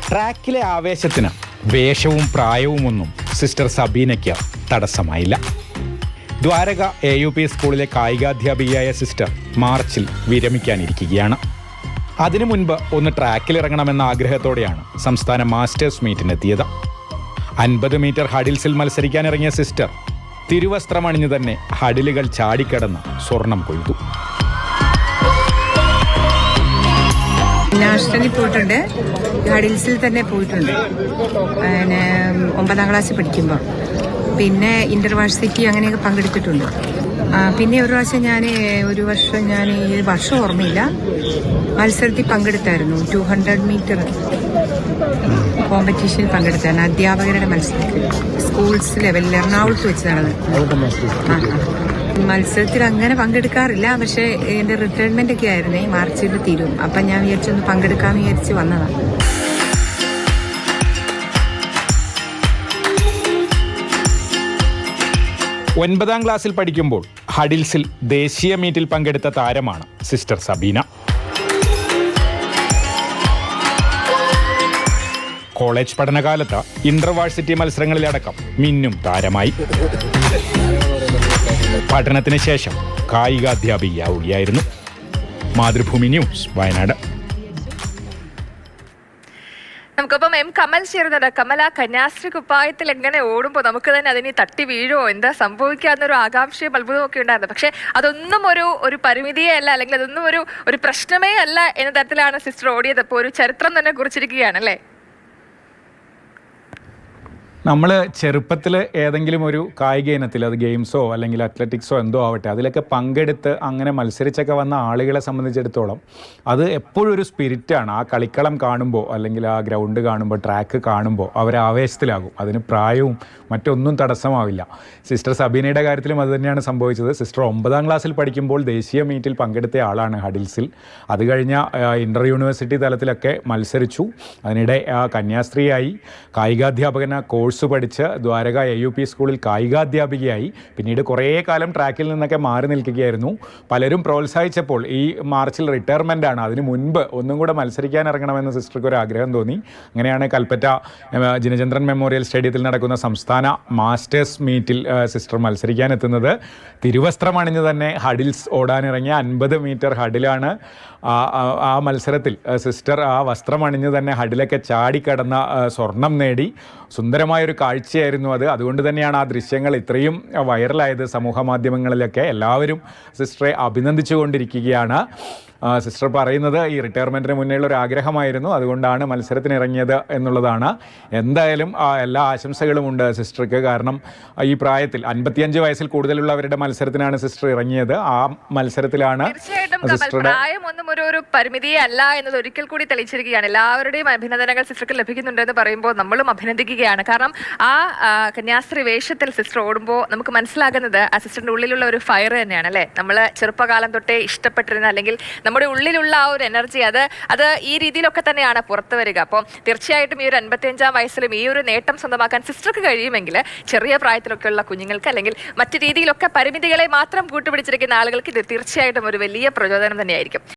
ട്രാക്കിലെ ആവേശത്തിന് വേഷവും പ്രായവുമൊന്നും sister സബീനയ്ക്ക് തടസ്സമായില്ല. Dwarka AUP സ്കൂളിലെ കായികാധ്യാപികയായ sister മാർച്ചിൽ വിരമിക്കാനിരിക്കുകയാണ്. അതിനു മുൻപ് ഒന്ന് ട്രാക്കിലിറങ്ങണമെന്ന ആഗ്രഹത്തോടെയാണ് സംസ്ഥാന മാസ്റ്റേഴ്സ് മീറ്റിനെത്തിയത്. 50 മീറ്റർ ഹഡിൽസിൽ മത്സരിക്കാനിറങ്ങിയ സിസ്റ്റർ തിരുവസ്ത്രമണിഞ്ഞു തന്നെ ഹഡിലുകൾ ചാടിക്കടന്ന് സ്വർണം കൊയ്തു. നാഷണലിൽ പോയിട്ടുണ്ട്, ഹഡിൽസിൽ തന്നെ പോയിട്ടുണ്ട്. പിന്നെ 9ാം ക്ലാസ്സിൽ പഠിക്കുമ്പോൾ പിന്നെ ഇന്റർവേഴ്സിറ്റി അങ്ങനെയൊക്കെ പങ്കെടുത്തിട്ടുണ്ട്. പിന്നെ ഒരു വർഷം ഞാൻ ഈ വർഷം ഓർമ്മയില്ല, മത്സരത്തിൽ പങ്കെടുത്തായിരുന്നു. 200 മീറ്റർ കോമ്പറ്റീഷനിൽ പങ്കെടുത്തായിരുന്നു, അധ്യാപകരുടെ മത്സരത്തിൽ. സ്കൂൾസ് ലെവലിൽ എറണാകുളത്ത് വെച്ച് നടന്നത്. മത്സരത്തിൽ അങ്ങനെ പങ്കെടുക്കാറില്ല, പക്ഷെ എന്റെ റിട്ടയർമെന്റ് ഒക്കെ ആയിരുന്നേ, മാർച്ചിൽ തീരും. അപ്പം ഞാൻ വിചാരിച്ചൊന്ന് പങ്കെടുക്കാമെന്ന് വിചാരിച്ച് വന്നതാണ്. ഒൻപതാം ക്ലാസ്സിൽ പഠിക്കുമ്പോൾ ഹഡിൽസിൽ ദേശീയ മീറ്റിൽ പങ്കെടുത്ത താരമാണ് സിസ്റ്റർ സബീന. കോളേജ് പഠനകാലത്ത് ഇന്റർവേഴ്സിറ്റി മത്സരങ്ങളിലടക്കം മിന്നും താരമായി. പഠനത്തിന് ശേഷം കായികാധ്യാപികയാവുകയായിരുന്നു. മാതൃഭൂമി ന്യൂസ്, വയനാട്. നമുക്കിപ്പം കമൽ ചേരുന്നുണ്ട്. കമൽ, ആ കന്യാസ്ത്രീ കുപ്പായത്തിൽ എങ്ങനെ ഓടുമ്പോൾ നമുക്ക് തന്നെ അതിന് തട്ടി വീഴോ, എന്താ സംഭവിക്കാന്നൊരു ആകാംക്ഷയും അത്ഭുതവും ഒക്കെ ഉണ്ടായിരുന്നു. പക്ഷെ അതൊന്നും ഒരു പരിമിതിയേ അല്ല, അല്ലെങ്കിൽ അതൊന്നും ഒരു പ്രശ്നമേ അല്ല എന്ന തരത്തിലാണ് സിസ്റ്റർ ഓടിയത്. ഇപ്പോൾ ഒരു ചരിത്രം തന്നെ കുറിച്ചിരിക്കുകയാണ് അല്ലേ? നമ്മൾ ചെറുപ്പത്തിൽ ഏതെങ്കിലും ഒരു കായിക ഇനത്തിൽ, അത് ഗെയിംസോ അല്ലെങ്കിൽ അത്ലറ്റിക്സോ എന്തോ ആവട്ടെ, അതിലൊക്കെ പങ്കെടുത്ത് അങ്ങനെ മത്സരിച്ചൊക്കെ വന്ന ആളുകളെ സംബന്ധിച്ചിടത്തോളം അത് എപ്പോഴും ഒരു സ്പിരിറ്റാണ്. ആ കളിക്കളം കാണുമ്പോൾ അല്ലെങ്കിൽ ആ ഗ്രൗണ്ട് കാണുമ്പോൾ, ട്രാക്ക് കാണുമ്പോൾ അവർ ആവേശത്തിലാകും. അതിന് പ്രായവും മറ്റൊന്നും തടസ്സമാവില്ല. സിസ്റ്റർ സബീനയുടെ കാര്യത്തിലും അത് തന്നെയാണ് സംഭവിച്ചത്. സിസ്റ്റർ 9ാം ക്ലാസ്സിൽ പഠിക്കുമ്പോൾ ദേശീയ മീറ്റിൽ പങ്കെടുത്ത ആളാണ് ഹഡിൽസിൽ. അത് കഴിഞ്ഞ ഇൻ്റർ യൂണിവേഴ്സിറ്റി തലത്തിലൊക്കെ മത്സരിച്ചു. അതിനിടെ കന്യാസ്ത്രീയായി, കായികാധ്യാപകന കോഴ്സ് പഠിച്ച് ദ്വാരക AUP സ്കൂളിൽ കായികാധ്യാപികയായി. പിന്നീട് കുറേ കാലം ട്രാക്കിൽ നിന്നൊക്കെ മാറി നിൽക്കുകയായിരുന്നു. പലരും പ്രോത്സാഹിച്ചപ്പോൾ ഈ മാർച്ചിൽ റിട്ടയർമെൻ്റാണ്, അതിന് മുൻപ് ഒന്നും കൂടെ മത്സരിക്കാൻ ഇറങ്ങണമെന്ന് സിസ്റ്റർക്ക് ഒരു ആഗ്രഹം തോന്നി. അങ്ങനെയാണ് കൽപ്പറ്റ ജിനചന്ദ്രൻ മെമ്മോറിയൽ സ്റ്റേഡിയത്തിൽ നടക്കുന്ന സംസ്ഥാന മാസ്റ്റേഴ്സ് മീറ്റിൽ സിസ്റ്റർ മത്സരിക്കാനെത്തുന്നത്. തിരുവസ്ത്രമണിഞ്ഞ് തന്നെ ഹഡിൽസ് ഓടാനിറങ്ങിയ 50 മീറ്റർ ഹഡിലാണ്. ആ മത്സരത്തിൽ സിസ്റ്റർ ആ വസ്ത്രമണിഞ്ഞ് തന്നെ ഹഡിലൊക്കെ ചാടിക്കടന്ന സ്വർണം നേടി. സുന്ദരമായൊരു കാഴ്ചയായിരുന്നു അത്. അതുകൊണ്ട് തന്നെയാണ് ആ ദൃശ്യങ്ങൾ ഇത്രയും വൈറലായത് സമൂഹ മാധ്യമങ്ങളിലൊക്കെ. എല്ലാവരും സിസ്റ്ററെ അഭിനന്ദിച്ചു കൊണ്ടിരിക്കുകയാണ്. സിസ്റ്റർ പറയുന്നത് ഈ റിട്ടയർമെൻറ്റിന് മുന്നേയുള്ള ഒരു ആഗ്രഹമായിരുന്നു, അതുകൊണ്ടാണ് മത്സരത്തിന് ഇറങ്ങിയത് എന്നുള്ളതാണ്. എന്തായാലും എല്ലാ ആശംസകളും ഉണ്ട് സിസ്റ്റർക്ക്. കാരണം ഈ പ്രായത്തിൽ 55 വയസ്സിൽ കൂടുതലുള്ളവരുടെ മത്സരത്തിനാണ് സിസ്റ്റർ ഇറങ്ങിയത്. ആ മത്സരത്തിലാണ് സിസ്റ്ററുടെ പ്രായമൊന്നും ഒരു പരിമിതിയെ അല്ല എന്നത് ഒരിക്കൽ കൂടി തെളിയിച്ചിരിക്കുകയാണ്. എല്ലാവരുടെയും അഭിനന്ദനങ്ങൾ സിസ്റ്റർക്ക് ലഭിക്കുന്നുണ്ടെന്ന് പറയുമ്പോൾ നമ്മളും അഭിനന്ദിക്കുകയാണ്. കാരണം ആ കന്യാസ്ത്രീ വേഷത്തിൽ സിസ്റ്റർ ഓടുമ്പോൾ നമുക്ക് മനസ്സിലാകുന്നത് ആ സിസ്റ്ററിന്റെ ഉള്ളിലുള്ള ഒരു ഫയർ തന്നെയാണ് അല്ലേ? നമ്മൾ ചെറുപ്പകാലം തൊട്ടേ ഇഷ്ടപ്പെട്ടിരുന്ന, അല്ലെങ്കിൽ നമ്മുടെ ഉള്ളിലുള്ള ആ ഒരു എനർജി, അത് ഈ രീതിയിലൊക്കെ തന്നെയാണ് പുറത്തു വരിക. അപ്പോൾ തീർച്ചയായിട്ടും ഈ ഒരു 55ാം വയസ്സിലും ഈ ഒരു നേട്ടം സ്വന്തമാക്കാൻ സിസ്റ്റർക്ക് കഴിയുമെങ്കിൽ ചെറിയ പ്രായത്തിലൊക്കെയുള്ള കുഞ്ഞുങ്ങൾക്ക്, അല്ലെങ്കിൽ മറ്റു രീതിയിലൊക്കെ പരിമിതികളെ മാത്രം കൂട്ടുപിടിച്ചിരിക്കുന്ന ആളുകൾക്ക് ഇത് തീർച്ചയായിട്ടും ഒരു വലിയ പ്രചോദനം തന്നെയായിരിക്കും.